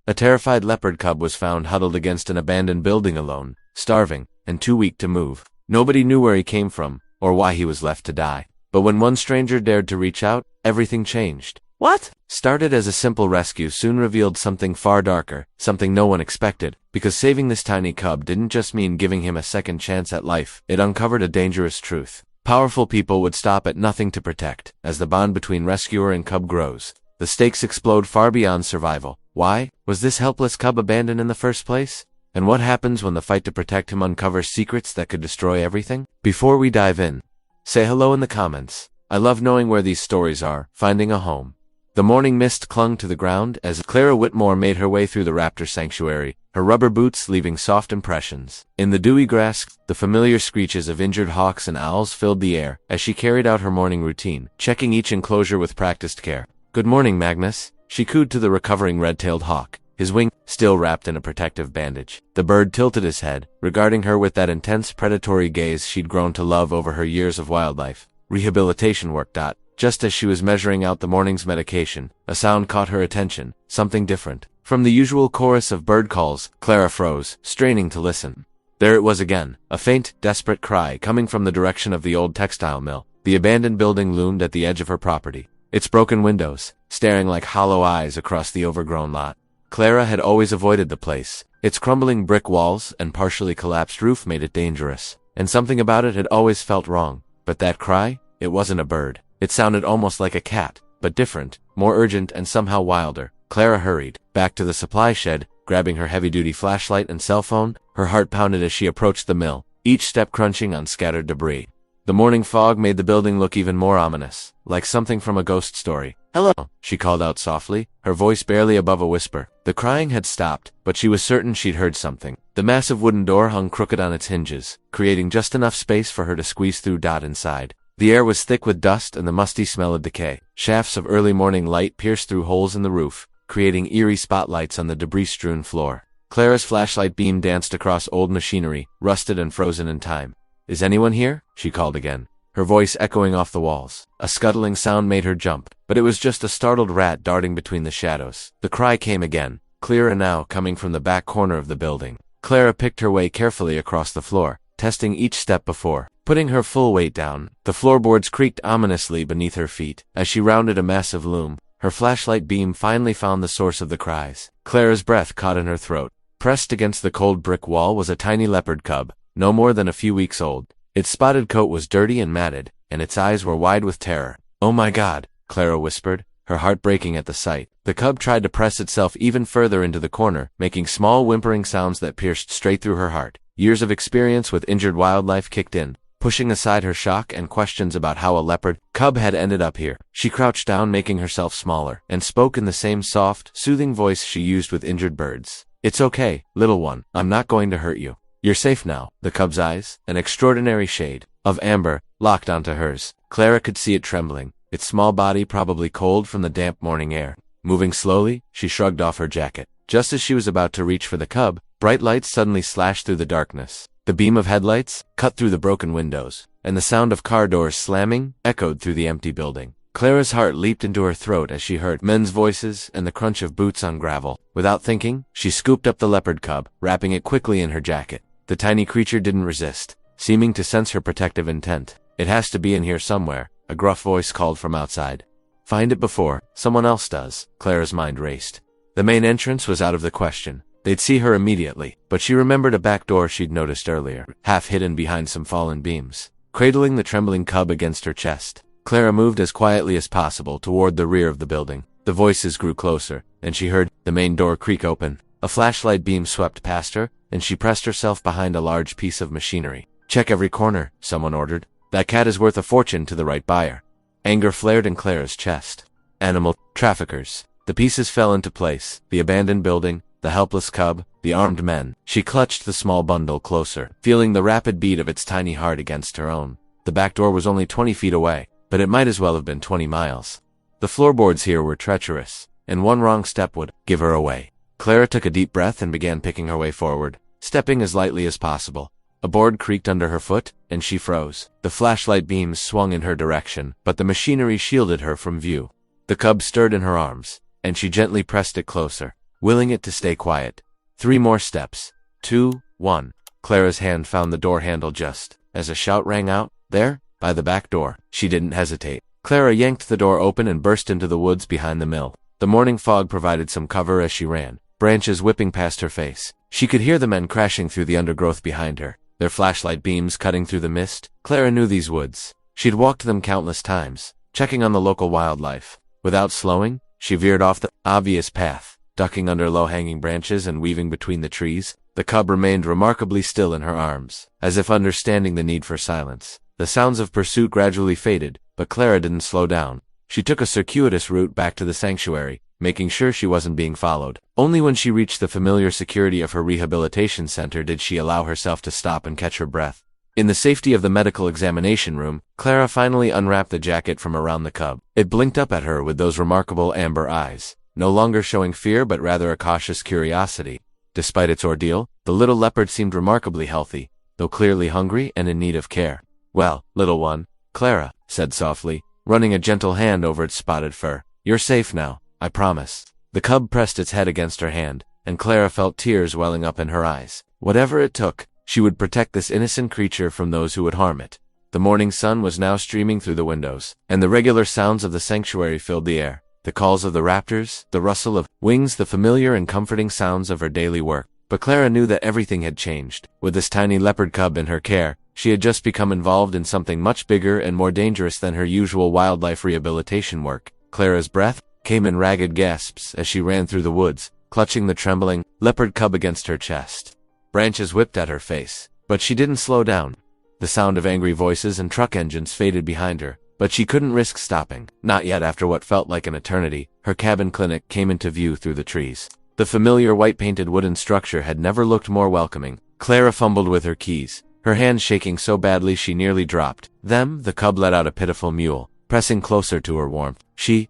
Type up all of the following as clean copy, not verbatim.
A terrified leopard cub was found huddled against an abandoned building alone, starving, and too weak to move. Nobody knew where he came from, or why he was left to die. But when one stranger dared to reach out, everything changed. What started as a simple rescue soon revealed something far darker, something no one expected, because saving this tiny cub didn't just mean giving him a second chance at life. It uncovered a dangerous truth. Powerful people would stop at nothing to protect. As the bond between rescuer and cub grows, the stakes explode far beyond survival. Why was this helpless cub abandoned in the first place? And what happens when the fight to protect him uncovers secrets that could destroy everything? Before we dive in, say hello in the comments. I love knowing where these stories are, finding a home. The morning mist clung to the ground as Clara Whitmore made her way through the raptor sanctuary, her rubber boots leaving soft impressions. In the dewy grass, the familiar screeches of injured hawks and owls filled the air as she carried out her morning routine, checking each enclosure with practiced care. "Good morning, Magnus," she cooed to the recovering red-tailed hawk, his wing still wrapped in a protective bandage. The bird tilted his head, regarding her with that intense predatory gaze she'd grown to love over her years of wildlife rehabilitation work. Just as she was measuring out the morning's medication, a sound caught her attention, something different. From the usual chorus of bird calls, Clara froze, straining to listen. There it was again, a faint, desperate cry coming from the direction of the old textile mill. The abandoned building loomed at the edge of her property, its broken windows staring like hollow eyes across the overgrown lot. Clara had always avoided the place. Its crumbling brick walls and partially collapsed roof made it dangerous, and something about it had always felt wrong. But that cry? It wasn't a bird. It sounded almost like a cat, but different, more urgent and somehow wilder. Clara hurried back to the supply shed, grabbing her heavy-duty flashlight and cell phone. Her heart pounded as she approached the mill, each step crunching on scattered debris. The morning fog made the building look even more ominous, like something from a ghost story. "Hello," she called out softly, her voice barely above a whisper. The crying had stopped, but she was certain she'd heard something. The massive wooden door hung crooked on its hinges, creating just enough space for her to squeeze through. Inside, the air was thick with dust and the musty smell of decay. Shafts of early morning light pierced through holes in the roof, creating eerie spotlights on the debris-strewn floor. Clara's flashlight beam danced across old machinery, rusted and frozen in time. "Is anyone here?" she called again, her voice echoing off the walls. A scuttling sound made her jump, but it was just a startled rat darting between the shadows. The cry came again, clearer now, coming from the back corner of the building. Clara picked her way carefully across the floor, testing each step before putting her full weight down. The floorboards creaked ominously beneath her feet. As she rounded a massive loom, her flashlight beam finally found the source of the cries. Clara's breath caught in her throat. Pressed against the cold brick wall was a tiny leopard cub, no more than a few weeks old. Its spotted coat was dirty and matted, and its eyes were wide with terror. "Oh my God," Clara whispered, her heart breaking at the sight. The cub tried to press itself even further into the corner, making small whimpering sounds that pierced straight through her heart. Years of experience with injured wildlife kicked in, pushing aside her shock and questions about how a leopard cub had ended up here. She crouched down, making herself smaller, and spoke in the same soft, soothing voice she used with injured birds. "It's okay, little one. I'm not going to hurt you. You're safe now." The cub's eyes, an extraordinary shade of amber, locked onto hers. Clara could see it trembling, its small body probably cold from the damp morning air. Moving slowly, she shrugged off her jacket. Just as she was about to reach for the cub, bright lights suddenly slashed through the darkness. The beam of headlights cut through the broken windows, and the sound of car doors slamming echoed through the empty building. Clara's heart leaped into her throat as she heard men's voices and the crunch of boots on gravel. Without thinking, she scooped up the leopard cub, wrapping it quickly in her jacket. The tiny creature didn't resist, seeming to sense her protective intent. "It has to be in here somewhere," a gruff voice called from outside. "Find it before someone else does." Clara's mind raced. The main entrance was out of the question. They'd see her immediately, but she remembered a back door she'd noticed earlier, half hidden behind some fallen beams. Cradling the trembling cub against her chest, Clara moved as quietly as possible toward the rear of the building. The voices grew closer, and she heard the main door creak open. A flashlight beam swept past her, and she pressed herself behind a large piece of machinery. "Check every corner," someone ordered. "That cat is worth a fortune to the right buyer." Anger flared in Clara's chest. Animal traffickers. The pieces fell into place. The abandoned building, the helpless cub, the armed men. She clutched the small bundle closer, feeling the rapid beat of its tiny heart against her own. The back door was only 20 feet away, but it might as well have been 20 miles. The floorboards here were treacherous, and one wrong step would give her away. Clara took a deep breath and began picking her way forward, stepping as lightly as possible. A board creaked under her foot, and she froze. The flashlight beams swung in her direction, but the machinery shielded her from view. The cub stirred in her arms, and she gently pressed it closer. willing it to stay quiet. 3 more steps. 2, 1. Clara's hand found the door handle just as a shout rang out. There, by the back door. She didn't hesitate. Clara yanked the door open and burst into the woods behind the mill. The morning fog provided some cover as she ran, branches whipping past her face. She could hear the men crashing through the undergrowth behind her, their flashlight beams cutting through the mist. Clara knew these woods. She'd walked them countless times, checking on the local wildlife. Without slowing, she veered off the obvious path, ducking under low-hanging branches and weaving between the trees. The cub remained remarkably still in her arms, as if understanding the need for silence. The sounds of pursuit gradually faded, but Clara didn't slow down. She took a circuitous route back to the sanctuary, making sure she wasn't being followed. Only when she reached the familiar security of her rehabilitation center did she allow herself to stop and catch her breath. In the safety of the medical examination room, Clara finally unwrapped the jacket from around the cub. It blinked up at her with those remarkable amber eyes, no longer showing fear but rather a cautious curiosity. Despite its ordeal, the little leopard seemed remarkably healthy, though clearly hungry and in need of care. "Well, little one," Clara said softly, running a gentle hand over its spotted fur. "You're safe now, I promise." The cub pressed its head against her hand, and Clara felt tears welling up in her eyes. Whatever it took, she would protect this innocent creature from those who would harm it. The morning sun was now streaming through the windows, and the regular sounds of the sanctuary filled the air. The calls of the raptors, the rustle of wings, the familiar and comforting sounds of her daily work. But Clara knew that everything had changed. With this tiny leopard cub in her care, she had just become involved in something much bigger and more dangerous than her usual wildlife rehabilitation work. Clara's breath came in ragged gasps as she ran through the woods, clutching the trembling leopard cub against her chest. Branches whipped at her face, but she didn't slow down. The sound of angry voices and truck engines faded behind her, but she couldn't risk stopping. Not yet. After what felt like an eternity, her cabin clinic came into view through the trees. The familiar white-painted wooden structure had never looked more welcoming. Clara fumbled with her keys, her hands shaking so badly she nearly dropped them. The cub let out a pitiful mewl, pressing closer to her warmth.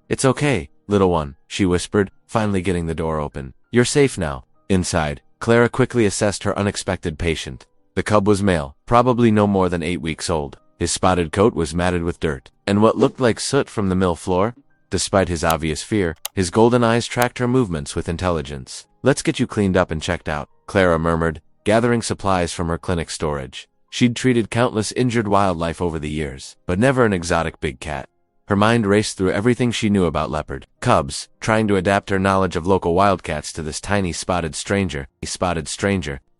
"It's okay, little one," she whispered, finally getting the door open. "You're safe now." Inside, Clara quickly assessed her unexpected patient. The cub was male, probably no more than 8 weeks old. His spotted coat was matted with dirt, and what looked like soot from the mill floor. Despite his obvious fear, his golden eyes tracked her movements with intelligence. "Let's get you cleaned up and checked out," Clara murmured, gathering supplies from her clinic storage. She'd treated countless injured wildlife over the years, but never an exotic big cat. Her mind raced through everything she knew about leopard cubs, trying to adapt her knowledge of local wildcats to this tiny spotted stranger.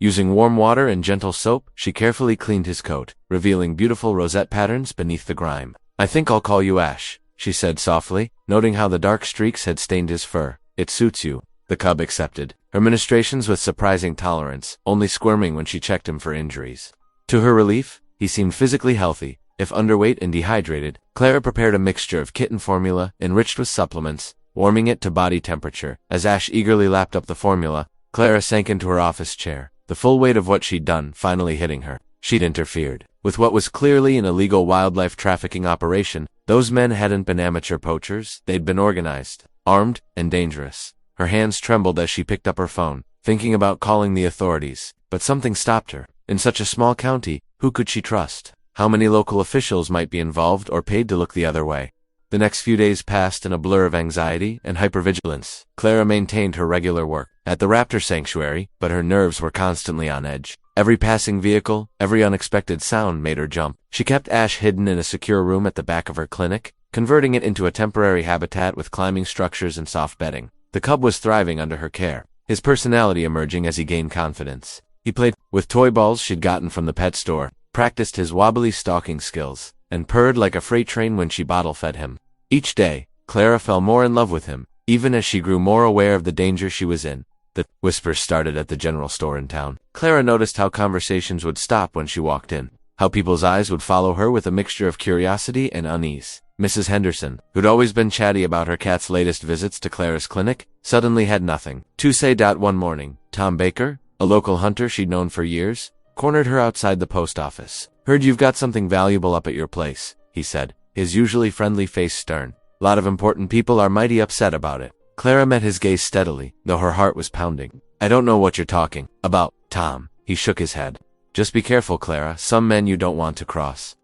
Using warm water and gentle soap, she carefully cleaned his coat, revealing beautiful rosette patterns beneath the grime. "I think I'll call you Ash," she said softly, noting how the dark streaks had stained his fur. "It suits you." The cub accepted her ministrations with surprising tolerance, only squirming when she checked him for injuries. To her relief, he seemed physically healthy, if underweight and dehydrated. Clara prepared a mixture of kitten formula enriched with supplements, warming it to body temperature. As Ash eagerly lapped up the formula, Clara sank into her office chair, the full weight of what she'd done finally hitting her. She'd interfered with what was clearly an illegal wildlife trafficking operation. Those men hadn't been amateur poachers, they'd been organized, armed, and dangerous. Her hands trembled as she picked up her phone, thinking about calling the authorities. But something stopped her. In such a small county, who could she trust? How many local officials might be involved or paid to look the other way? The next few days passed in a blur of anxiety and hypervigilance. Clara maintained her regular work at the raptor sanctuary, but her nerves were constantly on edge. Every passing vehicle, every unexpected sound made her jump. She kept Ash hidden in a secure room at the back of her clinic, converting it into a temporary habitat with climbing structures and soft bedding. The cub was thriving under her care, his personality emerging as he gained confidence. He played with toy balls she'd gotten from the pet store, practiced his wobbly stalking skills, and purred like a freight train when she bottle-fed him. Each day, Clara fell more in love with him, even as she grew more aware of the danger she was in. The whispers started at the general store in town. Clara noticed how conversations would stop when she walked in, how people's eyes would follow her with a mixture of curiosity and unease. Mrs. Henderson, who'd always been chatty about her cat's latest visits to Clara's clinic, suddenly had nothing to say. One morning, Tom Baker, a local hunter she'd known for years, cornered her outside the post office. "Heard you've got something valuable up at your place," he said, his usually friendly face stern. "Lot of important people are mighty upset about it." Clara met his gaze steadily, though her heart was pounding. "I don't know what you're talking about, Tom." He shook his head. "Just be careful, Clara. Some men you don't want to cross."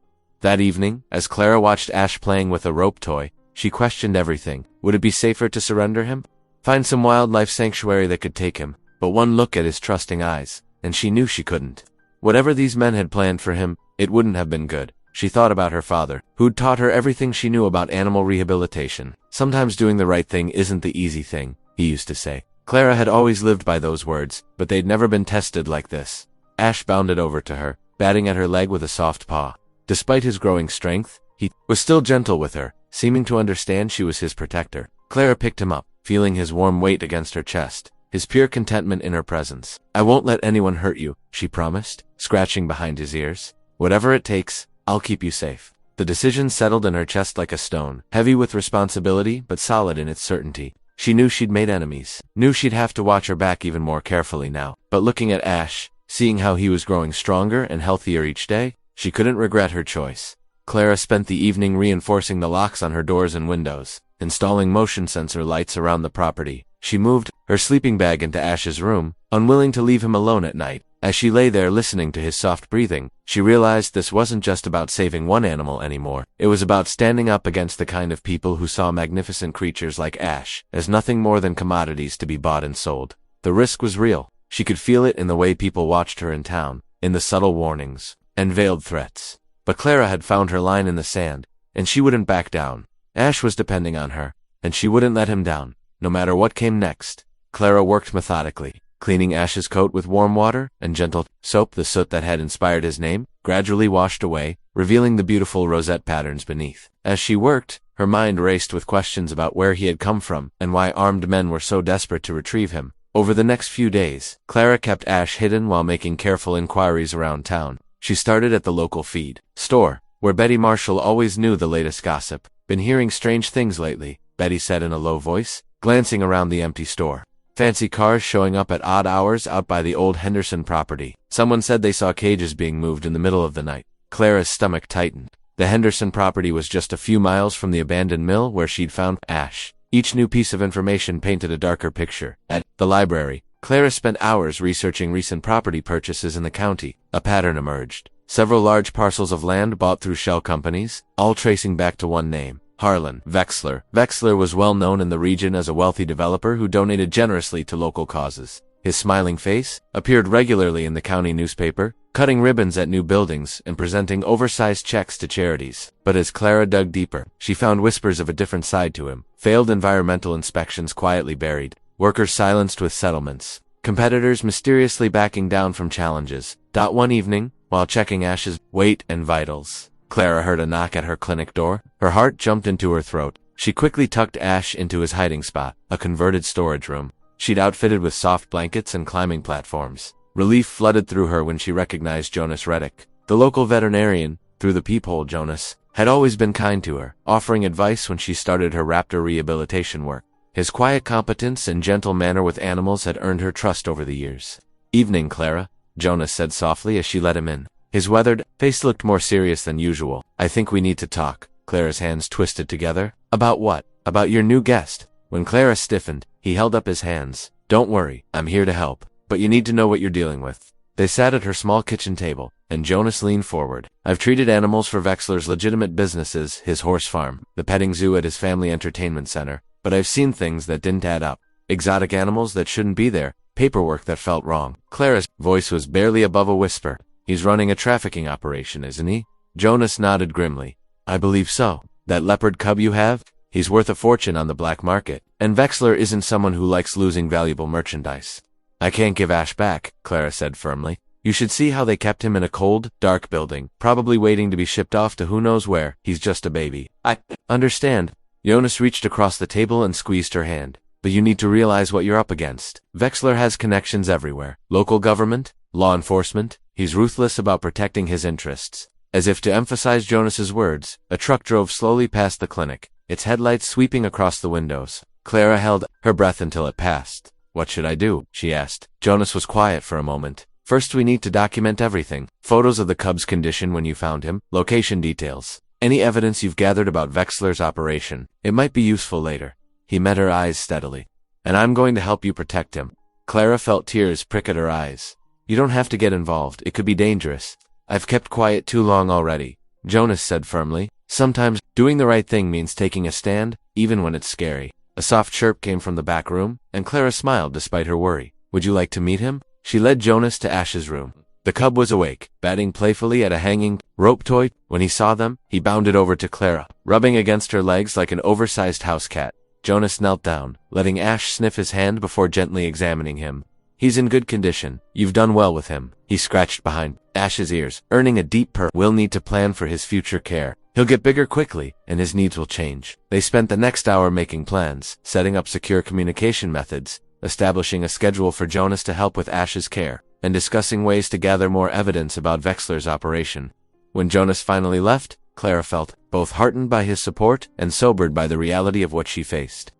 That evening, as Clara watched Ash playing with a rope toy, she questioned everything. Would it be safer to surrender him? Find some wildlife sanctuary that could take him. But one look at his trusting eyes, and she knew she couldn't. Whatever these men had planned for him, it wouldn't have been good. She thought about her father, who'd taught her everything she knew about animal rehabilitation. Sometimes doing the right thing isn't the easy thing, he used to say. Clara had always lived by those words, but they'd never been tested like this. Ash bounded over to her, batting at her leg with a soft paw. Despite his growing strength, he was still gentle with her, seeming to understand she was his protector. Clara picked him up, feeling his warm weight against her chest, his pure contentment in her presence. I won't let anyone hurt you, she promised, scratching behind his ears. Whatever it takes, I'll keep you safe. The decision settled in her chest like a stone, heavy with responsibility but solid in its certainty. She knew she'd made enemies, knew she'd have to watch her back even more carefully now. But looking at Ash, seeing how he was growing stronger and healthier each day, she couldn't regret her choice. Clara spent the evening reinforcing the locks on her doors and windows, installing motion sensor lights around the property. She moved her sleeping bag into Ash's room, unwilling to leave him alone at night. As she lay there listening to his soft breathing, she realized this wasn't just about saving one animal anymore. It was about standing up against the kind of people who saw magnificent creatures like Ash as nothing more than commodities to be bought and sold. The risk was real. She could feel it in the way people watched her in town, in the subtle warnings and veiled threats. But Clara had found her line in the sand, and she wouldn't back down. Ash was depending on her, and she wouldn't let him down, no matter what came next. Clara worked methodically, cleaning Ash's coat with warm water and gentle soap. The soot that had inspired his name gradually washed away, revealing the beautiful rosette patterns beneath. As she worked, her mind raced with questions about where he had come from and why armed men were so desperate to retrieve him. Over the next few days, Clara kept Ash hidden while making careful inquiries around town. She started at the local feed store, where Betty Marshall always knew the latest gossip. Been hearing strange things lately, Betty said in a low voice, glancing around the empty store. Fancy cars showing up at odd hours out by the old Henderson property. Someone said they saw cages being moved in the middle of the night. Clara's stomach tightened. The Henderson property was just a few miles from the abandoned mill where she'd found Ash. Each new piece of information painted a darker picture. At the library, Clara spent hours researching recent property purchases in the county. A pattern emerged. Several large parcels of land bought through shell companies, all tracing back to one name, Harlan Vexler. Vexler was well known in the region as a wealthy developer who donated generously to local causes. His smiling face appeared regularly in the county newspaper, cutting ribbons at new buildings and presenting oversized checks to charities. But as Clara dug deeper, she found whispers of a different side to him. Failed environmental inspections quietly buried, workers silenced with settlements, competitors mysteriously backing down from challenges. One evening, while checking Ash's weight and vitals, Clara heard a knock at her clinic door. Her heart jumped into her throat. She quickly tucked Ash into his hiding spot, a converted storage room. She'd outfitted with soft blankets and climbing platforms. Relief flooded through her when she recognized Jonas Reddick, the local veterinarian. Through the peephole, Jonas had always been kind to her, offering advice when she started her raptor rehabilitation work. His quiet competence and gentle manner with animals had earned her trust over the years. "Evening, Clara," Jonas said softly as she let him in. His weathered face looked more serious than usual. "I think we need to talk." Clara's hands twisted together. "About what?" "About your new guest." When Clara stiffened, he held up his hands. "Don't worry, I'm here to help. But you need to know what you're dealing with." They sat at her small kitchen table, and Jonas leaned forward. "I've treated animals for Vexler's legitimate businesses, his horse farm, the petting zoo at his family entertainment center, but I've seen things that didn't add up. Exotic animals that shouldn't be there, paperwork that felt wrong." Clara's voice was barely above a whisper. "He's running a trafficking operation, isn't he?" Jonas nodded grimly. "I believe so. That leopard cub you have? He's worth a fortune on the black market. And Vexler isn't someone who likes losing valuable merchandise." "I can't give Ash back," Clara said firmly. "You should see how they kept him in a cold, dark building, probably waiting to be shipped off to who knows where. He's just a baby." "I understand." Jonas reached across the table and squeezed her hand. "But you need to realize what you're up against. Vexler has connections everywhere. Local government, law enforcement. He's ruthless about protecting his interests." As if to emphasize Jonas's words, a truck drove slowly past the clinic, its headlights sweeping across the windows. Clara held her breath until it passed. "What should I do?" she asked. Jonas was quiet for a moment. "First, we need to document everything. Photos of the cub's condition when you found him, location details, any evidence you've gathered about Vexler's operation. It might be useful later." He met her eyes steadily. "And I'm going to help you protect him." Clara felt tears prick at her eyes. "You don't have to get involved. It could be dangerous." "I've kept quiet too long already," Jonas said firmly. "Sometimes doing the right thing means taking a stand, even when it's scary." A soft chirp came from the back room, and Clara smiled despite her worry. Would you like to meet him? She led Jonas to Ash's room. The cub was awake, batting playfully at a hanging rope toy. When he saw them, he bounded over to Clara, rubbing against her legs like an oversized house cat. Jonas knelt down, letting Ash sniff his hand before gently examining him. He's in good condition. You've done well with him. He scratched behind Ash's ears, earning a deep purr. We'll need to plan for his future care. He'll get bigger quickly, and his needs will change. They spent the next hour making plans, setting up secure communication methods, establishing a schedule for Jonas to help with Ash's care, and discussing ways to gather more evidence about Wexler's operation. When Jonas finally left, Clara felt both heartened by his support and sobered by the reality of what she faced.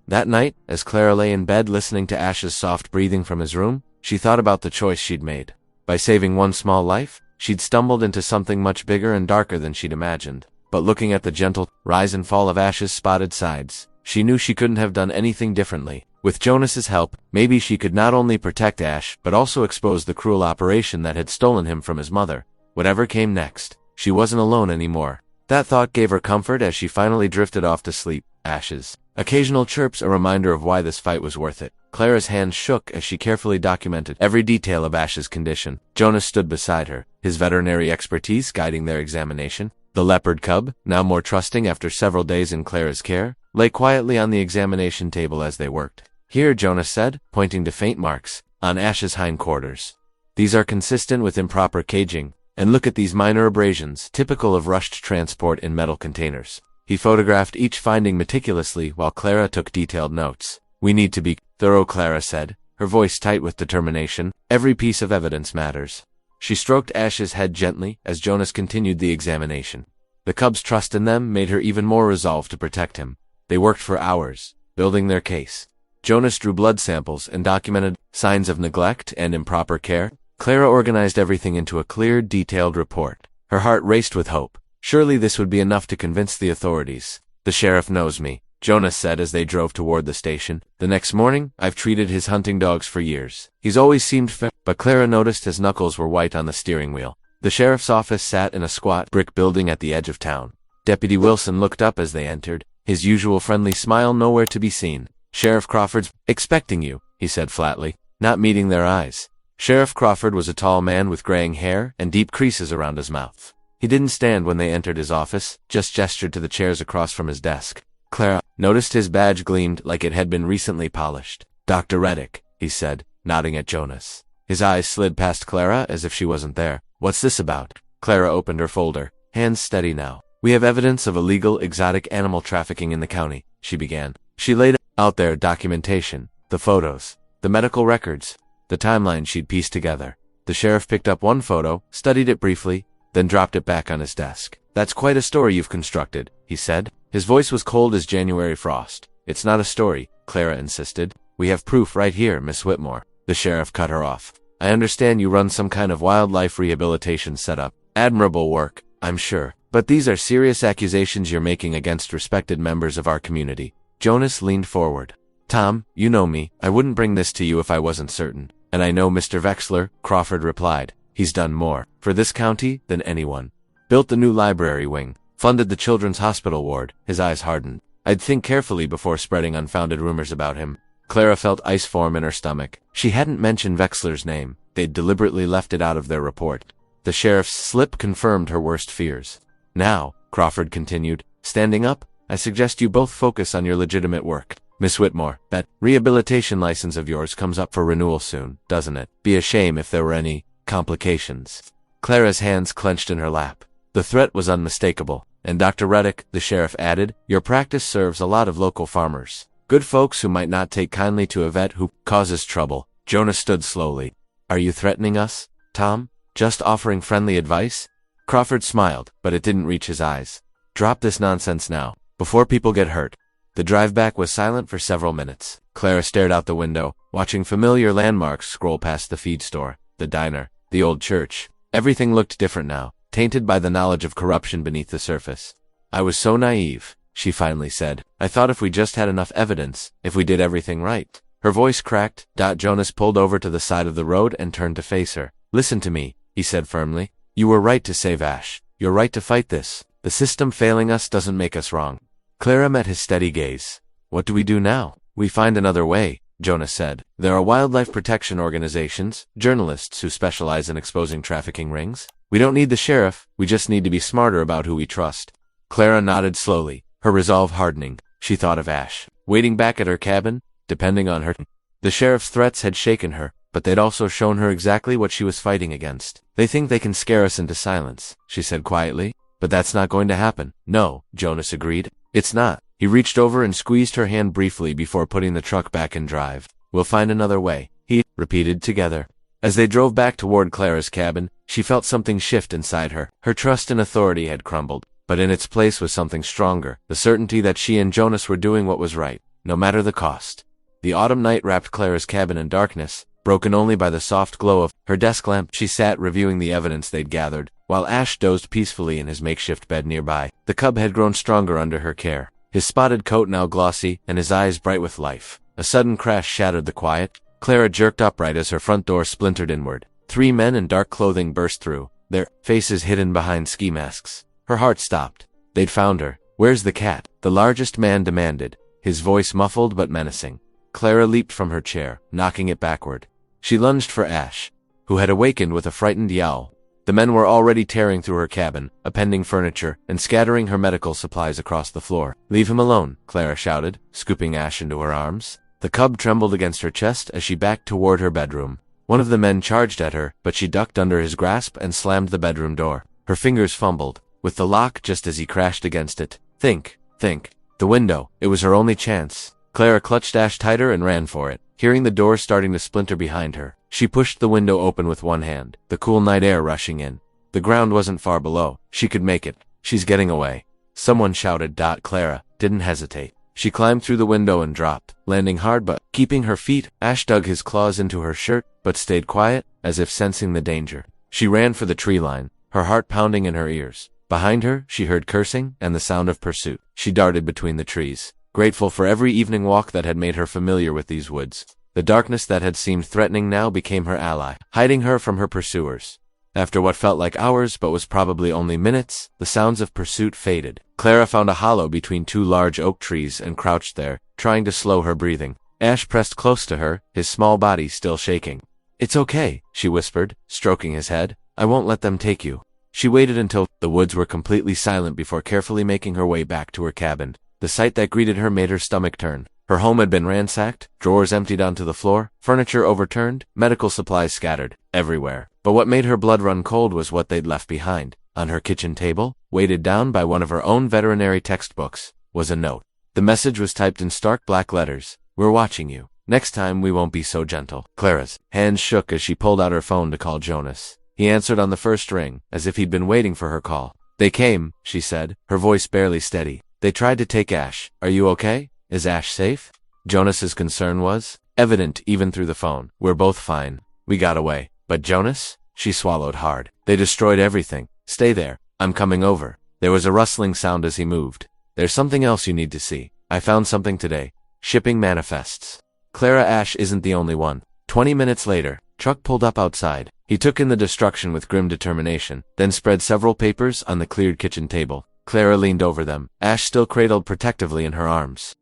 That night, as Clara lay in bed listening to Ash's soft breathing from his room, she thought about the choice she'd made. By saving one small life, she'd stumbled into something much bigger and darker than she'd imagined. But looking at the gentle rise and fall of Ash's spotted sides, she knew she couldn't have done anything differently. With Jonas's help, maybe she could not only protect Ash, but also expose the cruel operation that had stolen him from his mother. Whatever came next, she wasn't alone anymore. That thought gave her comfort as she finally drifted off to sleep. Ash's occasional chirps a reminder of why this fight was worth it. Clara's hands shook as she carefully documented every detail of Ash's condition. Jonas stood beside her, his veterinary expertise guiding their examination. The leopard cub, now more trusting after several days in Clara's care, lay quietly on the examination table as they worked. Here, Jonas said, pointing to faint marks on Ash's hindquarters. These are consistent with improper caging, and look at these minor abrasions, typical of rushed transport in metal containers. He photographed each finding meticulously while Clara took detailed notes. We need to be thorough, Clara said, her voice tight with determination. Every piece of evidence matters. She stroked Ash's head gently as Jonas continued the examination. The cub's trust in them made her even more resolved to protect him. They worked for hours, building their case. Jonas drew blood samples and documented signs of neglect and improper care. Clara organized everything into a clear, detailed report. Her heart raced with hope. Surely this would be enough to convince the authorities. The sheriff knows me, Jonas said as they drove toward the station. The next morning, I've treated his hunting dogs for years. He's always seemed fair, but Clara noticed his knuckles were white on the steering wheel. The sheriff's office sat in a squat brick building at the edge of town. Deputy Wilson looked up as they entered, his usual friendly smile nowhere to be seen. Sheriff Crawford's expecting you, he said flatly, not meeting their eyes. Sheriff Crawford was a tall man with graying hair and deep creases around his mouth. He didn't stand when they entered his office, just gestured to the chairs across from his desk. Clara noticed his badge gleamed like it had been recently polished. Dr. Reddick, he said, nodding at Jonas. His eyes slid past Clara as if she wasn't there. What's this about? Clara opened her folder. Hands steady now. We have evidence of illegal exotic animal trafficking in the county, she began. She laid out their documentation, the photos, the medical records, the timeline she'd pieced together. The sheriff picked up one photo, studied it briefly, then dropped it back on his desk. That's quite a story you've constructed, he said. His voice was cold as January frost. It's not a story, Clara insisted. We have proof right here, Miss Whitmore. The sheriff cut her off. I understand you run some kind of wildlife rehabilitation setup. Admirable work, I'm sure. But these are serious accusations you're making against respected members of our community. Jonas leaned forward. Tom, you know me. I wouldn't bring this to you if I wasn't certain. And I know Mr. Wexler, Crawford replied. He's done more for this county than anyone. Built the new library wing, funded the children's hospital ward. His eyes hardened. I'd think carefully before spreading unfounded rumors about him. Clara felt ice form in her stomach. She hadn't mentioned Wexler's name. They'd deliberately left it out of their report. The sheriff's slip confirmed her worst fears. Now, Crawford continued, standing up, I suggest you both focus on your legitimate work. Miss Whitmore, that rehabilitation license of yours comes up for renewal soon, doesn't it? Be a shame if there were any complications. Clara's hands clenched in her lap. The threat was unmistakable. And Dr. Reddick, the sheriff added, your practice serves a lot of local farmers. Good folks who might not take kindly to a vet who causes trouble. Jonas stood slowly. Are you threatening us, Tom? Just offering friendly advice? Crawford smiled, but it didn't reach his eyes. Drop this nonsense now, before people get hurt. The drive back was silent for several minutes. Clara stared out the window, watching familiar landmarks scroll past the feed store, the diner, the old church. Everything looked different now, tainted by the knowledge of corruption beneath the surface. I was so naive, she finally said. I thought if we just had enough evidence, if we did everything right. Her voice cracked. Jonas pulled over to the side of the road and turned to face her. Listen to me, he said firmly. You were right to save Ash. You're right to fight this. The system failing us doesn't make us wrong. Clara met his steady gaze. What do we do now? We find another way, Jonas said. There are wildlife protection organizations, journalists who specialize in exposing trafficking rings. We don't need the sheriff, we just need to be smarter about who we trust. Clara nodded slowly, her resolve hardening. She thought of Ash, waiting back at her cabin, depending on her. The sheriff's threats had shaken her, but they'd also shown her exactly what she was fighting against. They think they can scare us into silence, she said quietly. But that's not going to happen. No, Jonas agreed. It's not. He reached over and squeezed her hand briefly before putting the truck back in drive. We'll find another way, he repeated together. As they drove back toward Clara's cabin, she felt something shift inside her. Her trust in authority had crumbled, but in its place was something stronger, the certainty that she and Jonas were doing what was right, no matter the cost. The autumn night wrapped Clara's cabin in darkness, broken only by the soft glow of her desk lamp. She sat reviewing the evidence they'd gathered, while Ash dozed peacefully in his makeshift bed nearby. The cub had grown stronger under her care, his spotted coat now glossy and his eyes bright with life. A sudden crash shattered the quiet. Clara jerked upright as her front door splintered inward. 3 men in dark clothing burst through, their faces hidden behind ski masks. Her heart stopped. They'd found her. Where's the cat? The largest man demanded, his voice muffled but menacing. Clara leaped from her chair, knocking it backward. She lunged for Ash, who had awakened with a frightened yowl. The men were already tearing through her cabin, appending furniture, and scattering her medical supplies across the floor. Leave him alone, Clara shouted, scooping Ash into her arms. The cub trembled against her chest as she backed toward her bedroom. One of the men charged at her, but she ducked under his grasp and slammed the bedroom door. Her fingers fumbled with the lock just as he crashed against it. Think. The window. It was her only chance. Clara clutched Ash tighter and ran for it, hearing the door starting to splinter behind her. She pushed the window open with one hand, the cool night air rushing in. The ground wasn't far below. She could make it. She's getting away. Someone shouted. Clara didn't hesitate. She climbed through the window and dropped, landing hard but keeping her feet. Ash dug his claws into her shirt, but stayed quiet, as if sensing the danger. She ran for the tree line, her heart pounding in her ears. Behind her, she heard cursing and the sound of pursuit. She darted between the trees, grateful for every evening walk that had made her familiar with these woods. The darkness that had seemed threatening now became her ally, hiding her from her pursuers. After what felt like hours but was probably only minutes, the sounds of pursuit faded. Clara found a hollow between 2 large oak trees and crouched there, trying to slow her breathing. Ash pressed close to her, his small body still shaking. It's okay, she whispered, stroking his head. I won't let them take you. She waited until the woods were completely silent before carefully making her way back to her cabin. The sight that greeted her made her stomach turn. Her home had been ransacked, drawers emptied onto the floor, furniture overturned, medical supplies scattered everywhere. But what made her blood run cold was what they'd left behind. On her kitchen table, weighted down by one of her own veterinary textbooks, was a note. The message was typed in stark black letters. We're watching you. Next time we won't be so gentle. Clara's hands shook as she pulled out her phone to call Jonas. He answered on the first ring, as if he'd been waiting for her call. They came, she said, her voice barely steady. They tried to take Ash. Are you okay? Is Ash safe? Jonas's concern was evident even through the phone. We're both fine. We got away. But Jonas? She swallowed hard. They destroyed everything. Stay there. I'm coming over. There was a rustling sound as he moved. There's something else you need to see. I found something today. Shipping manifests. Clara, Ash isn't the only one. 20 minutes later, truck pulled up outside. He took in the destruction with grim determination, then spread several papers on the cleared kitchen table. Clara leaned over them, Ash still cradled protectively in her arms.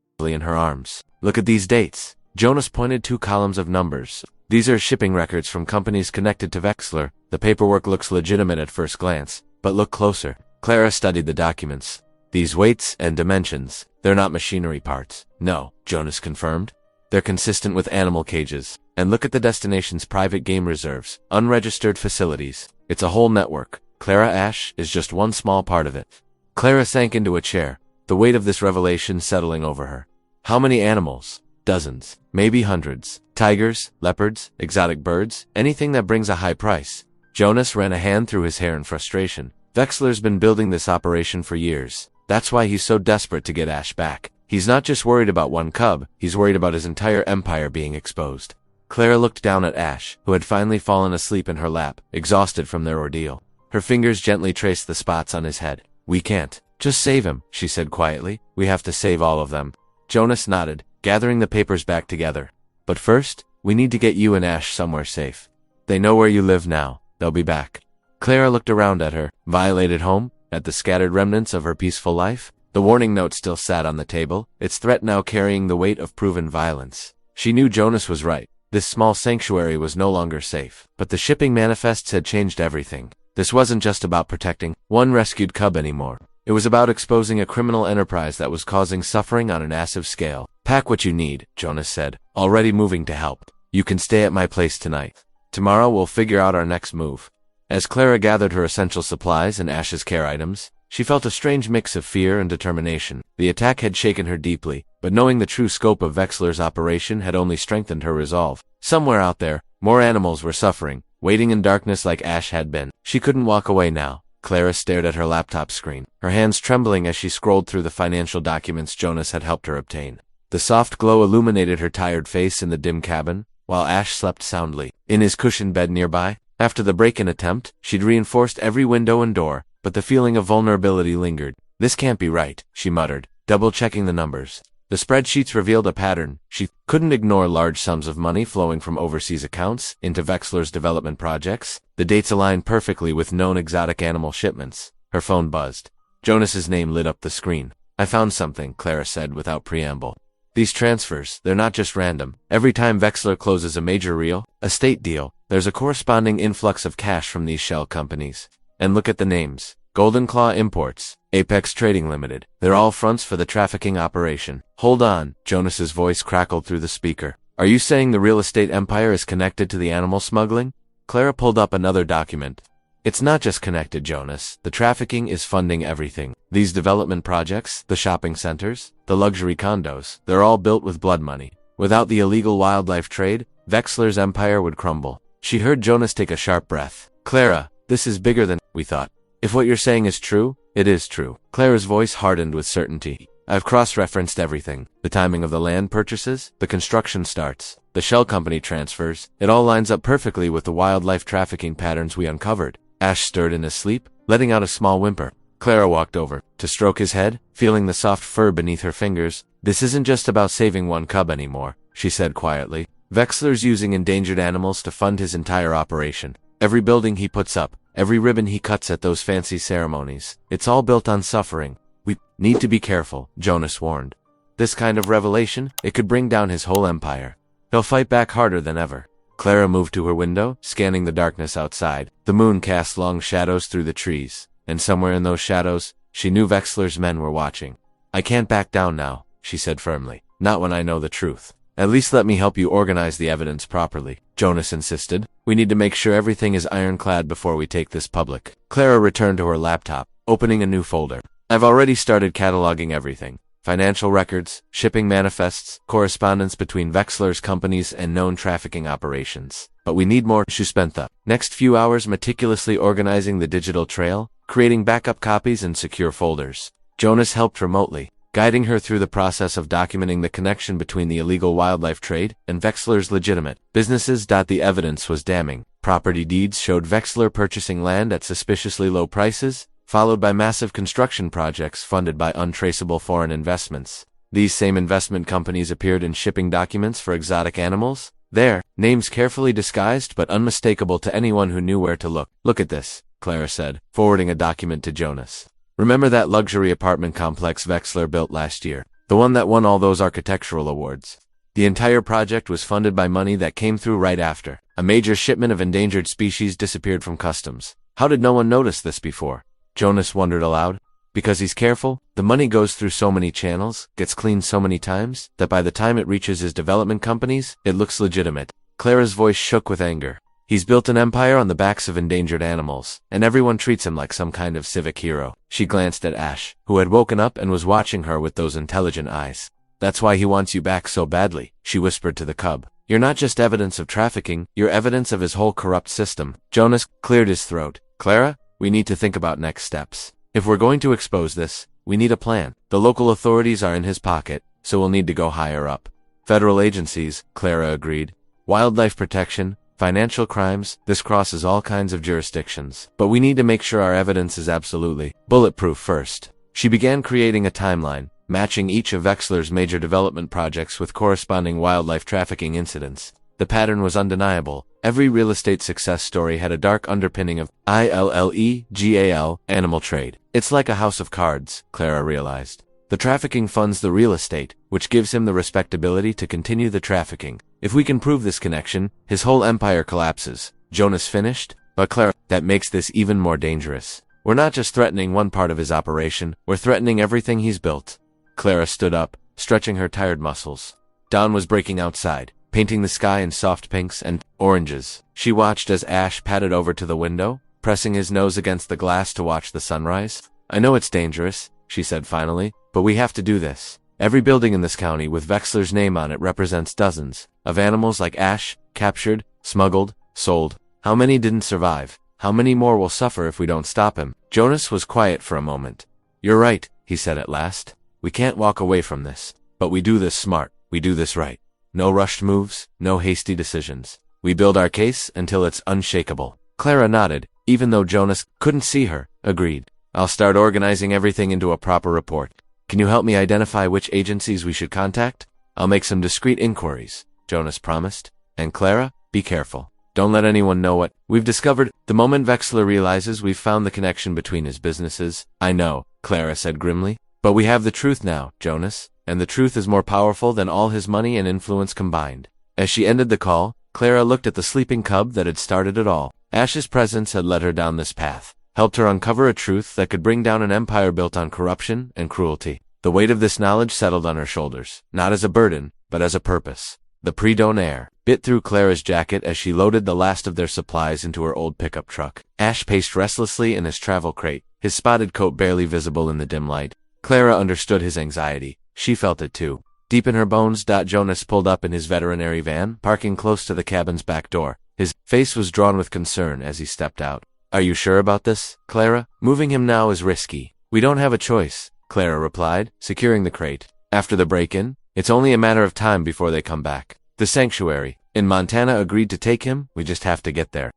Look at these dates. Jonas pointed 2 columns of numbers. These are shipping records from companies connected to Wexler. The paperwork looks legitimate at first glance, but look closer. Clara studied the documents. These weights and dimensions, they're not machinery parts. No, Jonas confirmed. They're consistent with animal cages. And look at the destination's private game reserves, unregistered facilities. It's a whole network. Clara, Ash is just one small part of it. Clara sank into a chair, the weight of this revelation settling over her. How many animals? Dozens, maybe hundreds. Tigers, leopards, exotic birds, anything that brings a high price. Jonas ran a hand through his hair in frustration. Wexler's been building this operation for years. That's why he's so desperate to get Ash back. He's not just worried about one cub, he's worried about his entire empire being exposed. Clara looked down at Ash, who had finally fallen asleep in her lap, exhausted from their ordeal. Her fingers gently traced the spots on his head. We can't. Just save him, she said quietly. We have to save all of them. Jonas nodded, gathering the papers back together. But first, we need to get you and Ash somewhere safe. They know where you live now. They'll be back. Clara looked around at her violated home, at the scattered remnants of her peaceful life. The warning note still sat on the table, its threat now carrying the weight of proven violence. She knew Jonas was right. This small sanctuary was no longer safe. But the shipping manifests had changed everything. This wasn't just about protecting one rescued cub anymore. It was about exposing a criminal enterprise that was causing suffering on a massive scale. "Pack what you need," Jonas said, already moving to help. "You can stay at my place tonight. Tomorrow we'll figure out our next move." As Clara gathered her essential supplies and Ash's care items, she felt a strange mix of fear and determination. The attack had shaken her deeply, but knowing the true scope of Wexler's operation had only strengthened her resolve. Somewhere out there, more animals were suffering, waiting in darkness like Ash had been. She couldn't walk away now. Clara stared at her laptop screen, her hands trembling as she scrolled through the financial documents Jonas had helped her obtain. The soft glow illuminated her tired face in the dim cabin, while Ash slept soundly in his cushioned bed nearby. After the break-in attempt, she'd reinforced every window and door, but the feeling of vulnerability lingered. "This can't be right," she muttered, double-checking the numbers. The spreadsheets revealed a pattern. She couldn't ignore large sums of money flowing from overseas accounts into Wexler's development projects. The dates aligned perfectly with known exotic animal shipments. Her phone buzzed. Jonas's name lit up the screen. "I found something," Clara said without preamble. "These transfers, they're not just random. Every time Wexler closes a major estate deal, there's a corresponding influx of cash from these shell companies. And look at the names. Golden Claw Imports, Apex Trading Limited. They're all fronts for the trafficking operation." "Hold on," Jonas's voice crackled through the speaker. "Are you saying the real estate empire is connected to the animal smuggling?" Clara pulled up another document. "It's not just connected, Jonas. The trafficking is funding everything. These development projects, the shopping centers, the luxury condos, they're all built with blood money. Without the illegal wildlife trade, Wexler's empire would crumble." She heard Jonas take a sharp breath. "Clara, this is bigger than we thought. If what you're saying is true, it is true." Clara's voice hardened with certainty. "I've cross-referenced everything. The timing of the land purchases, the construction starts, the shell company transfers. It all lines up perfectly with the wildlife trafficking patterns we uncovered." Ash stirred in his sleep, letting out a small whimper. Clara walked over to stroke his head, feeling the soft fur beneath her fingers. "This isn't just about saving one cub anymore," she said quietly. "Wexler's using endangered animals to fund his entire operation. Every building he puts up, every ribbon he cuts at those fancy ceremonies, it's all built on suffering. We need to be careful," Jonas warned. "This kind of revelation, it could bring down his whole empire. He'll fight back harder than ever." Clara moved to her window, scanning the darkness outside. The moon cast long shadows through the trees, and somewhere in those shadows, she knew Wexler's men were watching. "I can't back down now," she said firmly. "Not when I know the truth." "At least let me help you organize the evidence properly," Jonas insisted. "We need to make sure everything is ironclad before we take this public." Clara returned to her laptop, opening a new folder. "I've already started cataloging everything. Financial records, shipping manifests, correspondence between Wexler's companies and known trafficking operations. But we need more." She spent the next few hours meticulously organizing the digital trail, creating backup copies and secure folders. Jonas helped remotely, guiding her through the process of documenting the connection between the illegal wildlife trade and Wexler's legitimate businesses. The evidence was damning. Property deeds showed Wexler purchasing land at suspiciously low prices, followed by massive construction projects funded by untraceable foreign investments. These same investment companies appeared in shipping documents for exotic animals. Their names carefully disguised but unmistakable to anyone who knew where to look. "Look at this," Clara said, forwarding a document to Jonas. "Remember that luxury apartment complex Wexler built last year? The one that won all those architectural awards? The entire project was funded by money that came through right after a major shipment of endangered species disappeared from customs. How did no one notice this before?" Jonas wondered aloud. "Because he's careful. The money goes through so many channels, gets cleaned so many times, that by the time it reaches his development companies, it looks legitimate." Clara's voice shook with anger. "He's built an empire on the backs of endangered animals, and everyone treats him like some kind of civic hero." She glanced at Ash, who had woken up and was watching her with those intelligent eyes. "That's why he wants you back so badly," she whispered to the cub. "You're not just evidence of trafficking, you're evidence of his whole corrupt system." Jonas cleared his throat. "Clara, we need to think about next steps. If we're going to expose this, we need a plan. The local authorities are in his pocket, so we'll need to go higher up." "Federal agencies," Clara agreed. "Wildlife protection, financial crimes, this crosses all kinds of jurisdictions. But we need to make sure our evidence is absolutely bulletproof first." She began creating a timeline, matching each of Wexler's major development projects with corresponding wildlife trafficking incidents. The pattern was undeniable. Every real estate success story had a dark underpinning of illegal animal trade. It's like a house of cards, Clara realized. The trafficking funds the real estate, which gives him the respectability to continue the trafficking. If we can prove this connection, his whole empire collapses. Jonas finished. But Clara, that makes this even more dangerous. We're not just threatening one part of his operation, we're threatening everything he's built. Clara stood up, stretching her tired muscles. Dawn was breaking outside, painting the sky in soft pinks and oranges. She watched as Ash padded over to the window, pressing his nose against the glass to watch the sunrise. I know it's dangerous, she said finally, but we have to do this. Every building in this county with Wexler's name on it represents dozens of animals like Ash, captured, smuggled, sold. How many didn't survive? How many more will suffer if we don't stop him? Jonas was quiet for a moment. You're right, he said at last. We can't walk away from this. But we do this smart. We do this right. No rushed moves, no hasty decisions. We build our case until it's unshakable. Clara nodded, even though Jonas couldn't see her, agreed. I'll start organizing everything into a proper report. Can you help me identify which agencies we should contact? I'll make some discreet inquiries, Jonas promised. And Clara, be careful. Don't let anyone know what we've discovered. The moment Wexler realizes we've found the connection between his businesses. I know, Clara said grimly. But we have the truth now, Jonas, and the truth is more powerful than all his money and influence combined. As she ended the call, Clara looked at the sleeping cub that had started it all. Ash's presence had led her down this path, helped her uncover a truth that could bring down an empire built on corruption and cruelty. The weight of this knowledge settled on her shoulders, not as a burden, but as a purpose. The pre-dawn air bit through Clara's jacket as she loaded the last of their supplies into her old pickup truck. Ash paced restlessly in his travel crate, his spotted coat barely visible in the dim light. Clara understood his anxiety. She felt it too. Deep in her bones. Jonas pulled up in his veterinary van, parking close to the cabin's back door. His face was drawn with concern as he stepped out. Are you sure about this, Clara? Moving him now is risky. We don't have a choice, Clara replied, securing the crate. After the break-in, it's only a matter of time before they come back. The sanctuary in Montana agreed to take him. We just have to get there.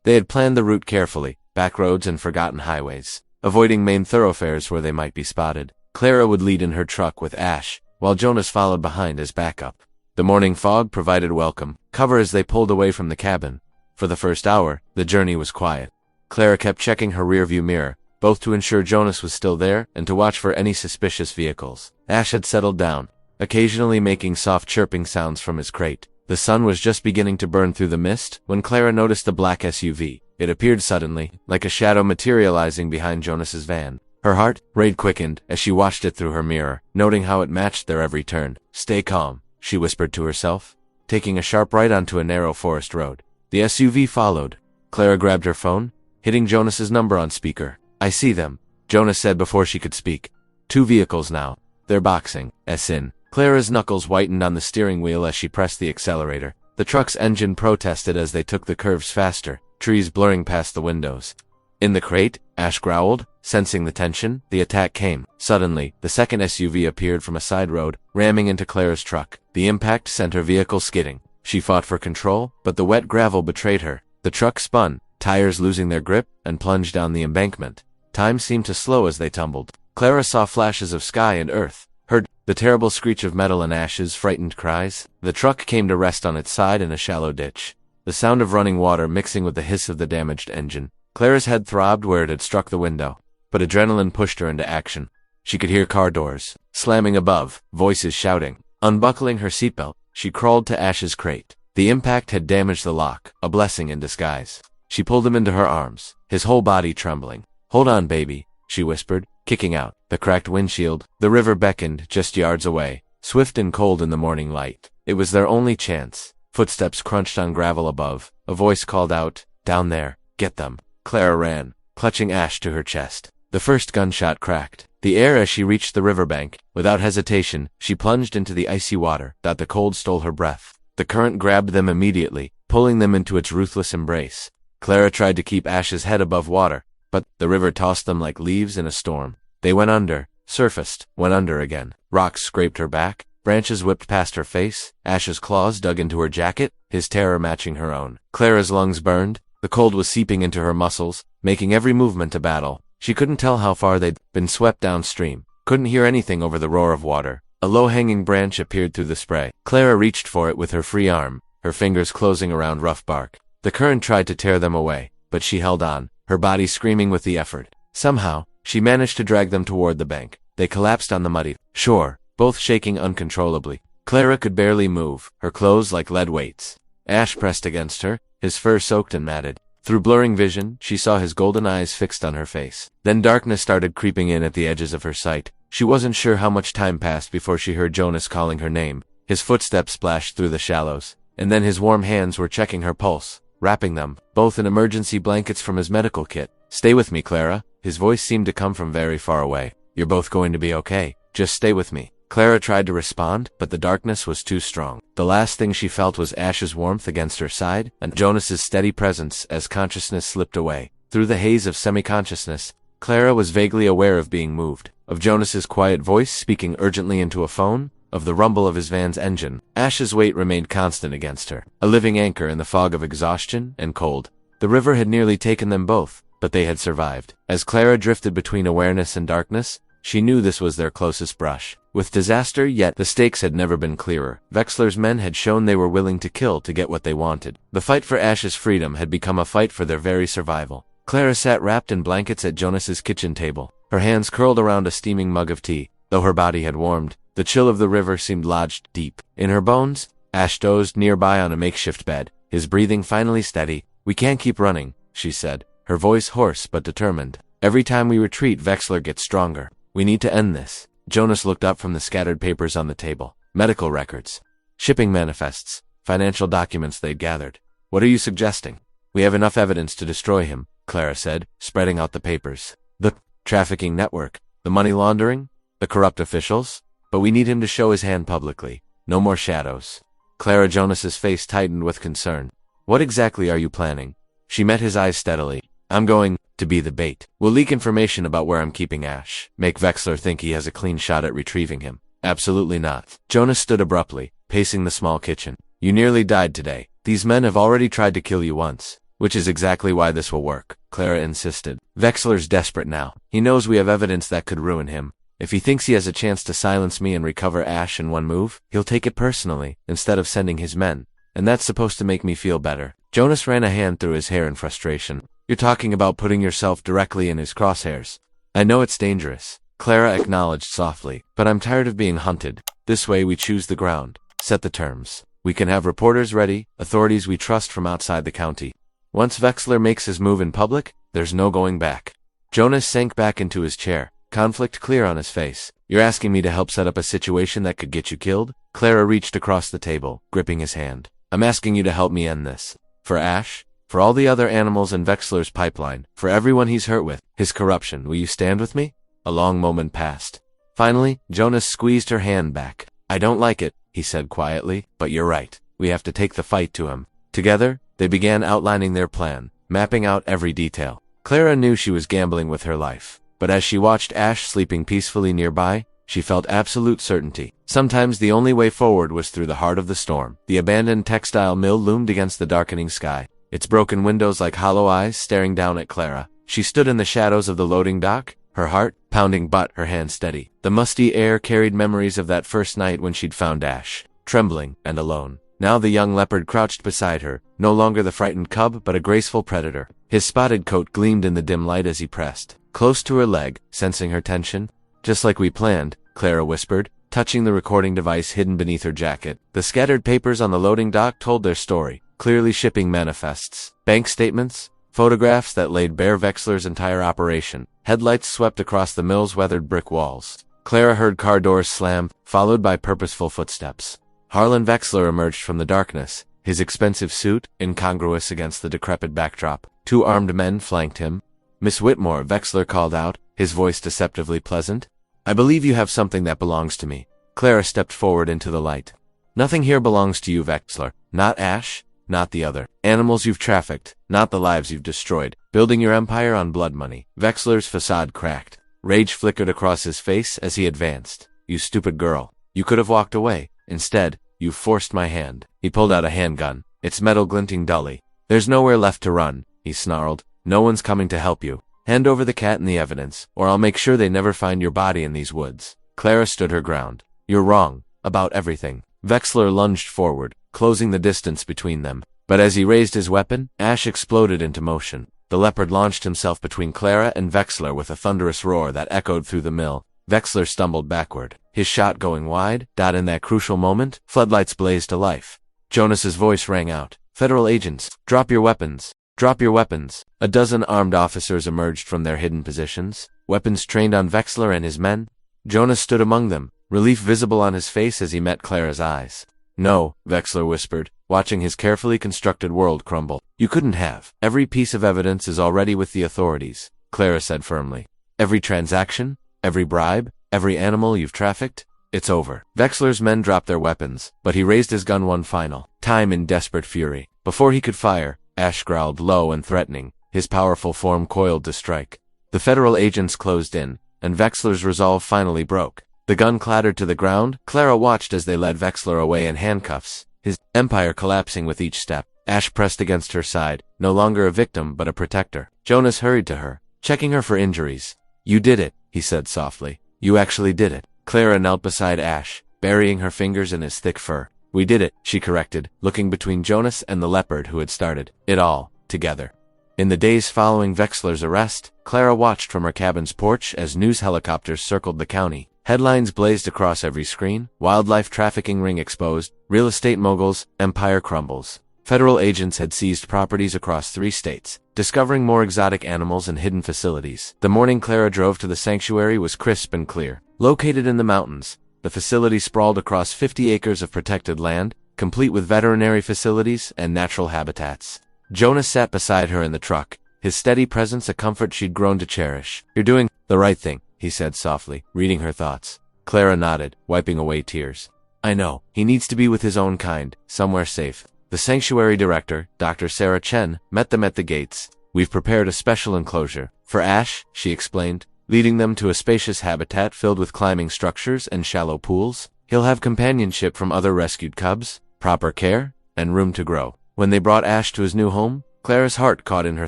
They had planned the route carefully, back roads and forgotten highways, avoiding main thoroughfares where they might be spotted. Clara would lead in her truck with Ash, while Jonas followed behind as backup. The morning fog provided welcome cover as they pulled away from the cabin. For the first hour, the journey was quiet. Clara kept checking her rearview mirror, both to ensure Jonas was still there and to watch for any suspicious vehicles. Ash had settled down, occasionally making soft chirping sounds from his crate. The sun was just beginning to burn through the mist when Clara noticed the black SUV. It appeared suddenly, like a shadow materializing behind Jonas's van. Her heart rate quickened as she watched it through her mirror, noting how it matched their every turn. Stay calm, she whispered to herself, taking a sharp right onto a narrow forest road. The SUV followed. Clara grabbed her phone, hitting Jonas's number on speaker. I see them, Jonas said before she could speak. 2 vehicles now. They're boxing. In. Clara's knuckles whitened on the steering wheel as she pressed the accelerator. The truck's engine protested as they took the curves faster, trees blurring past the windows. In the crate, Ash growled, sensing the tension. The attack came. Suddenly, the second SUV appeared from a side road, ramming into Clara's truck. The impact sent her vehicle skidding. She fought for control, but the wet gravel betrayed her. The truck spun, tires losing their grip, and plunged down the embankment. Time seemed to slow as they tumbled. Clara saw flashes of sky and earth, heard the terrible screech of metal and Ash's frightened cries. The truck came to rest on its side in a shallow ditch, the sound of running water mixing with the hiss of the damaged engine. Clara's head throbbed where it had struck the window, but adrenaline pushed her into action. She could hear car doors slamming above, voices shouting. Unbuckling her seatbelt, she crawled to Ash's crate. The impact had damaged the lock, a blessing in disguise. She pulled him into her arms, his whole body trembling. Hold on, baby, she whispered, kicking out the cracked windshield. The river beckoned just yards away, swift and cold in the morning light. It was their only chance. Footsteps crunched on gravel above. A voice called out, down there, get them. Clara ran, clutching Ash to her chest. The first gunshot cracked the air as she reached the riverbank. Without hesitation, she plunged into the icy water. The cold stole her breath. The current grabbed them immediately, pulling them into its ruthless embrace. Clara tried to keep Ash's head above water, but the river tossed them like leaves in a storm. They went under, surfaced, went under again. Rocks scraped her back, branches whipped past her face. Ash's claws dug into her jacket, his terror matching her own. Clara's lungs burned. The cold was seeping into her muscles, making every movement a battle. She couldn't tell how far they'd been swept downstream, couldn't hear anything over the roar of water, A low-hanging branch appeared through the spray. Clara reached for it with her free arm, her fingers closing around rough bark. The current tried to tear them away, but she held on, her body screaming with the effort. Somehow, she managed to drag them toward the bank. They collapsed on the muddy shore, both shaking uncontrollably. Clara could barely move, her clothes like lead weights. Ash pressed against her, his fur soaked and matted. Through blurring vision, she saw his golden eyes fixed on her face. Then darkness started creeping in at the edges of her sight. She wasn't sure how much time passed before she heard Jonas calling her name. His footsteps splashed through the shallows, and then his warm hands were checking her pulse, wrapping them, both in emergency blankets from his medical kit. "Stay with me, Clara." His voice seemed to come from very far away. "You're both going to be okay. Just stay with me." Clara tried to respond, but the darkness was too strong. The last thing she felt was Ash's warmth against her side, and Jonas's steady presence as consciousness slipped away. Through the haze of semi-consciousness, Clara was vaguely aware of being moved, of Jonas's quiet voice speaking urgently into a phone, of the rumble of his van's engine. Ash's weight remained constant against her, a living anchor in the fog of exhaustion and cold. The river had nearly taken them both, but they had survived. As Clara drifted between awareness and darkness, she knew this was their closest brush with disaster, yet the stakes had never been clearer. Wexler's men had shown they were willing to kill to get what they wanted. The fight for Ash's freedom had become a fight for their very survival. Clara sat wrapped in blankets at Jonas's kitchen table, her hands curled around a steaming mug of tea. Though her body had warmed, the chill of the river seemed lodged deep in her bones. Ash dozed nearby on a makeshift bed, his breathing finally steady. "We can't keep running," she said, her voice hoarse but determined. "Every time we retreat, Wexler gets stronger. We need to end this." Jonas looked up from the scattered papers on the table. Medical records, shipping manifests, financial documents they'd gathered. "What are you suggesting?" "We have enough evidence to destroy him," Clara said, spreading out the papers. "The trafficking network, the money laundering, the corrupt officials. But we need him to show his hand publicly. No more shadows." Clara Jonas's face tightened with concern. "What exactly are you planning?" She met his eyes steadily. "I'm going to be the bait. We'll leak information about where I'm keeping Ash. Make Wexler think he has a clean shot at retrieving him." "Absolutely not." Jonas stood abruptly, pacing the small kitchen. "You nearly died today. These men have already tried to kill you once. Which is exactly why this will work," Clara insisted. "Wexler's desperate now. He knows we have evidence that could ruin him. If he thinks he has a chance to silence me and recover Ash in one move, he'll take it personally, instead of sending his men. And that's supposed to make me feel better." Jonas ran a hand through his hair in frustration. "You're talking about putting yourself directly in his crosshairs." "I know it's dangerous," Clara acknowledged softly, "but I'm tired of being hunted. This way we choose the ground, set the terms. We can have reporters ready, authorities we trust from outside the county. Once Wexler makes his move in public, there's no going back." Jonas sank back into his chair, conflict clear on his face. "You're asking me to help set up a situation that could get you killed?" Clara reached across the table, gripping his hand. "I'm asking you to help me end this. For Ash, for all the other animals in Wexler's pipeline, for everyone he's hurt with, his corruption. Will you stand with me?" A long moment passed. Finally, Jonas squeezed her hand back. "I don't like it," he said quietly, "but you're right. We have to take the fight to him." Together, they began outlining their plan, mapping out every detail. Clara knew she was gambling with her life, but as she watched Ash sleeping peacefully nearby, she felt absolute certainty. Sometimes the only way forward was through the heart of the storm. The abandoned textile mill loomed against the darkening sky, its broken windows like hollow eyes staring down at Clara. She stood in the shadows of the loading dock, her heart pounding but her hand steady. The musty air carried memories of that first night when she'd found Ash, trembling and alone. Now the young leopard crouched beside her, no longer the frightened cub but a graceful predator. His spotted coat gleamed in the dim light as he pressed close to her leg, sensing her tension. "Just like we planned," Clara whispered, touching the recording device hidden beneath her jacket. The scattered papers on the loading dock told their story, clearly shipping manifests, bank statements, photographs that laid bare Wexler's entire operation. Headlights swept across the mill's weathered brick walls. Clara heard car doors slam, followed by purposeful footsteps. Harlan Wexler emerged from the darkness, his expensive suit incongruous against the decrepit backdrop. Two armed men flanked him. "Miss Whitmore," Wexler called out, his voice deceptively pleasant. "I believe you have something that belongs to me." Clara stepped forward into the light. "Nothing here belongs to you, Wexler. Not Ash, not the other animals you've trafficked, not the lives you've destroyed. Building your empire on blood money." Wexler's facade cracked. Rage flickered across his face as he advanced. "You stupid girl. You could have walked away. Instead, you forced my hand." He pulled out a handgun, its metal glinting dully. "There's nowhere left to run," he snarled. "No one's coming to help you. Hand over the cat and the evidence, or I'll make sure they never find your body in these woods." Clara stood her ground. You're wrong. About everything. Vexler lunged forward, closing the distance between them. But as he raised his weapon, Ash exploded into motion. The leopard launched himself between Clara and Vexler with a thunderous roar that echoed through the mill. Vexler stumbled backward, his shot going wide. In that crucial moment, floodlights blazed to life. Jonas's voice rang out. Federal agents, drop your weapons. Drop your weapons. A dozen armed officers emerged from their hidden positions, weapons trained on Vexler and his men. Jonas stood among them, relief visible on his face as he met Clara's eyes. No, Vexler whispered, watching his carefully constructed world crumble. You couldn't have. Every piece of evidence is already with the authorities, Clara said firmly. Every transaction, every bribe, every animal you've trafficked, it's over. Vexler's men dropped their weapons, but he raised his gun one final time in desperate fury. Before he could fire, Ash growled low and threatening, his powerful form coiled to strike. The federal agents closed in, and Vexler's resolve finally broke. The gun clattered to the ground. Clara watched as they led Vexler away in handcuffs, his empire collapsing with each step. Ash pressed against her side, no longer a victim but a protector. Jonas hurried to her, checking her for injuries. You did it, he said softly. You actually did it. Clara knelt beside Ash, burying her fingers in his thick fur. We did it, she corrected, looking between Jonas and the leopard who had started it all, together. In the days following Vexler's arrest, Clara watched from her cabin's porch as news helicopters circled the county. Headlines blazed across every screen: wildlife trafficking ring exposed, real estate moguls, empire crumbles. Federal agents had seized properties across 3 states, discovering more exotic animals and hidden facilities. The morning Clara drove to the sanctuary was crisp and clear. Located in the mountains, the facility sprawled across 50 acres of protected land, complete with veterinary facilities and natural habitats. Jonas sat beside her in the truck, his steady presence a comfort she'd grown to cherish. You're doing the right thing, he said softly, reading her thoughts. Clara nodded, wiping away tears. I know. He needs to be with his own kind, somewhere safe. The sanctuary director, Dr. Sarah Chen, met them at the gates. We've prepared a special enclosure for Ash, she explained, leading them to a spacious habitat filled with climbing structures and shallow pools. He'll have companionship from other rescued cubs, proper care, and room to grow. When they brought Ash to his new home, Clara's heart caught in her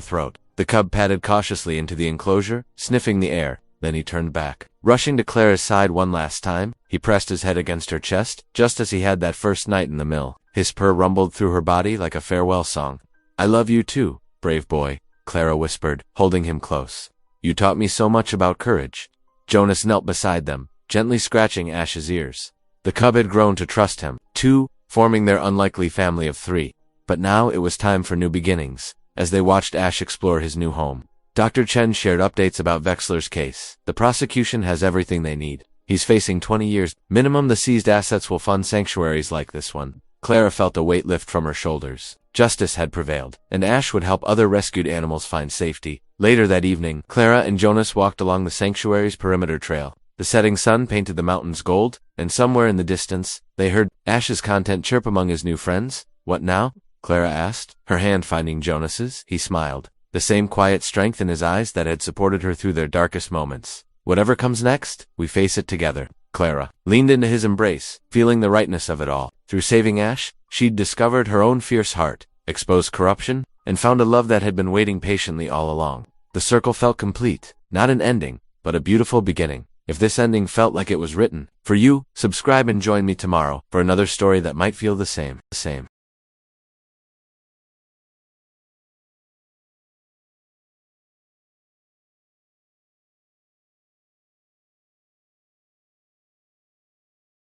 throat. The cub padded cautiously into the enclosure, sniffing the air. Then he turned back. Rushing to Clara's side one last time, he pressed his head against her chest, just as he had that first night in the mill. His purr rumbled through her body like a farewell song. I love you too, brave boy, Clara whispered, holding him close. You taught me so much about courage. Jonas knelt beside them, gently scratching Ash's ears. The cub had grown to trust him, too, forming their unlikely family of 3. But now it was time for new beginnings, as they watched Ash explore his new home. Dr. Chen shared updates about Vexler's case. The prosecution has everything they need. He's facing 20 years. Minimum the seized assets will fund sanctuaries like this one. Clara felt a weight lift from her shoulders. Justice had prevailed, and Ash would help other rescued animals find safety. Later that evening, Clara and Jonas walked along the sanctuary's perimeter trail. The setting sun painted the mountains gold, and somewhere in the distance, they heard Ash's content chirp among his new friends. What now? Clara asked, her hand finding Jonas's. He smiled, the same quiet strength in his eyes that had supported her through their darkest moments. Whatever comes next, we face it together. Clara leaned into his embrace, feeling the rightness of it all. Through saving Ash, she'd discovered her own fierce heart, exposed corruption, and found a love that had been waiting patiently all along. The circle felt complete, not an ending, but a beautiful beginning. If this ending felt like it was written for you, subscribe and join me tomorrow for another story that might feel the same.